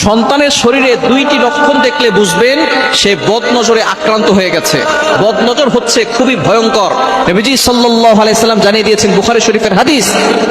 সন্তানের শরীরে দুইটি লক্ষণ দেখলে বুঝবেন সে বদনজরে আক্রান্ত হয়ে গেছে। বদনজর হচ্ছে খুবই ভয়ঙ্কর। নবীজি সাল্লাল্লাহু আলাইহি সাল্লাম জানিয়ে দিয়েছেন, বুখারী শরীফের হাদিস,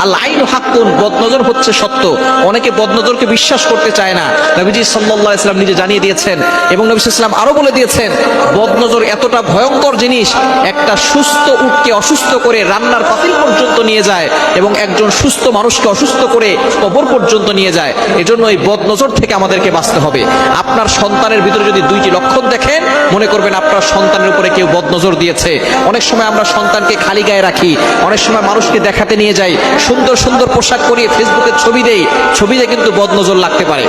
আল আইনু হাক্কুন, বদনজর হচ্ছে সত্য। অনেকে বদনজরকে বিশ্বাস করতে চায় না। নবীজি সাল্লাল্লাহু আলাইহি সাল্লাম নিজে জানিয়ে দিয়েছেন এবং নবী সাল্লাল্লাহু আলাইহি সাল্লাম আরো বলে দিয়েছেন, বদনজর এতটা ভয়ঙ্কর জিনিস, একটা সুস্থ উটকে অসুস্থ করে রান্নার পাতিল পর্যন্ত নিয়ে যায় এবং একজন সুস্থ মানুষকে অসুস্থ করে কবর পর্যন্ত নিয়ে যায়। এজন্য এই বদনজর থেকে আমাদেরকে বাঁচতে হবে। আপনার সন্তানের ভিতরে যদি দুইটি লক্ষণ দেখেন, মনে করবেন আপনার সন্তানের উপরে কেউ বদনজর দিয়েছে। অনেক সময় আমরা সন্তানকে খালি গায়ে রাখি, অনেক সময় মানুষকে দেখাতে নিয়ে যাই, সুন্দর সুন্দর পোশাক পরিয়ে ফেসবুকে ছবি দেই, ছবিতে কিন্তু বদনজর লাগতে পারে।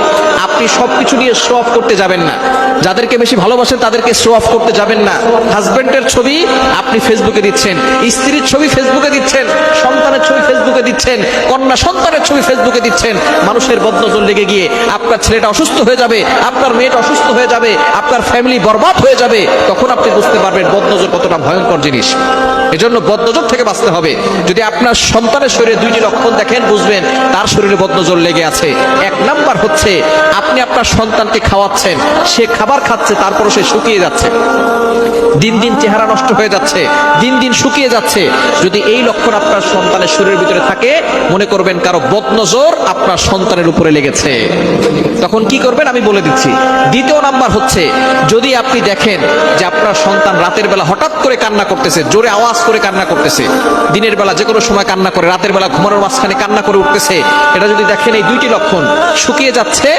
আপনি সবকিছু নিয়ে শো অফ করতে যাবেন না। যাদেরকে বেশি ভালোবাসেন তাদেরকে শো অফ করতে যাবেন না। হাজবেন্ডের ছবি আপনি ফেসবুকে দিচ্ছেন, স্ত্রীর ছবি ফেসবুকে দিচ্ছেন, সন্তানের ছবি ফেসবুকে দিচ্ছেন, কন্যা সন্তানের ছবি ফেসবুকে দিচ্ছেন। মানুষের বদনজর লেগে গিয়ে আপনার ছেলেটা অসুস্থ হয়ে যাবে, আপনার মেয়েটা অসুস্থ হয়ে যাবে, আপনার ফ্যামিলি বরবাদ হয়ে যাবে। তখন আপনি বুঝতে পারবেন বদনজর কতটা ভয়ঙ্কর জিনিস। এজন্য বদনজর থেকে বাঁচতে হবে। যদি আপনার সন্তানের শরীরে দুইটি লক্ষণ দেখেন, বুঝবেন তার শরীরে বদনজর লেগে আছে। এক নাম্বার হচ্ছে, আপনি আপনার সন্তানকে খাওয়াচ্ছেন, সে খাবার খাচ্ছে, তারপরও সে শুকিয়ে যাচ্ছে, দিন দিন চেহারা নষ্ট হয়ে যাচ্ছে, দিন দিন শুকিয়ে যাচ্ছে। যদি এই লক্ষণ আপনার সন্তানের শরীরের ভিতরে থাকে, মনে করবেন কারো বদনজর আপনার সন্তানের উপরে লেগেছে। তখন কি করবেন আমি বলে দিচ্ছি। দ্বিতীয় নাম্বার হচ্ছে, যদি আপনি দেখেন যে আপনার সন্তান রাতের বেলা হঠাৎ করে কান্না করতেছে, জোরে আওয়াজ করে কান্না করতেছে, দিনের বেলা যে কোনো সময় কান্না করে, রাতের বেলা ঘুমানোর মাঝখানে কান্না করে উঠতেছে, এটা যদি দেখেন এই দুইটি লক্ষণ, শুকিয়ে যাচ্ছে,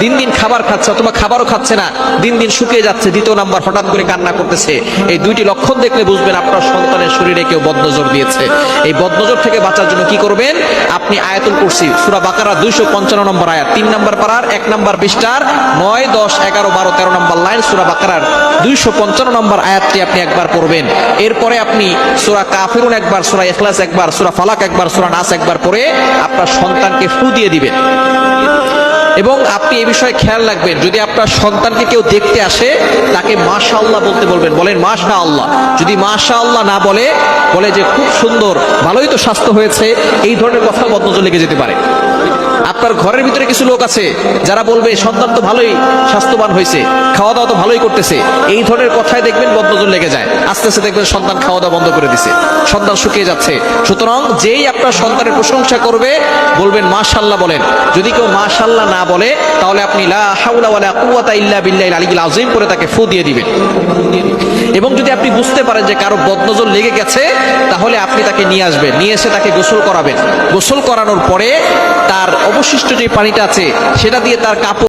দিন দিন খাবার খাচ্ছে অথবা খাবারও খাচ্ছে না, দিন দিন শুকিয়ে যাচ্ছে, দ্বিতীয় নাম্বার হঠাৎ করে কান্না করতেছে, এই দুইটি লক্ষণ দেখলে বুঝবেন আপনার সন্তানের শরীরে কেউ বদনজর দিয়েছে। এই বদনজর থেকে বাঁচার জন্য কি করবেন? আপনি আয়াতুল কুরসি সূরা বাকারা 255 নম্বর আয়াত, 3 নম্বর পারার 1 নম্বর পৃষ্ঠার 9, 10, 11, 12, 13 নম্বর লাইন, সূরা বাকারার 255 নম্বর আয়াতটি আপনি একবার পড়বেন। এরপরে আপনি সূরা কাফিরুন একবার, সূরা ইখলাস একবার, সূরা ফালাক একবার, সূরা নাস একবার পড়ে আপনার সন্তানকে ফু দিয়ে দিবেন। এবং আপনি এই বিষয়ে খেয়াল রাখবেন, যদি আপনার সন্তানকে কেউ দেখতে আসে, তাকে মাশাআল্লাহ বলতে বলবেন, বলেন মাশাআল্লাহ। যদি মাশাআল্লাহ না বলে, বলে যে খুব সুন্দর, ভালোই তো স্বাস্থ্য হয়েছে, এই ধরনের কথা বদনজর লেগে যেতে পারে। আপনার ঘরের ভিতরে কিছু লোক আছে যারা বলবে সন্তান তো ভালোই স্বাস্থ্যবান হয়েছে, খাওয়া দাওয়া তো ভালোই করতেছে, এই ধরনের কথায় দেখবেন বদনজর লেগে যায়। আস্তে আস্তে দেখবেন সন্তান খাওয়া দাওয়া বন্ধ করে দিছে, সন্তান শুকিয়ে যাচ্ছে। সুতরাং যেই আপনার সন্তানের প্রশংসা করবে, বলবেন মাশাআল্লাহ বলেন। যদি কেউ মাশাআল্লাহ না বলে, তাহলে আপনি লা হাওলা ওয়ালা কুওয়াতা ইল্লা বিল্লাহিল আলিয়্যিল আযীম করে তাকে ফু দিয়ে দিবেন। এবং যদি আপনি বুঝতে পারেন যে কারো বদনজর লেগে গেছে, তাহলে আপনি তাকে নিয়ে আসবেন, নিয়ে এসে তাকে গোসল করাবেন। গোসল করানোর পরে তার অবশিষ্ট যে পানিটা আছে সেটা দিয়ে তার কাপড়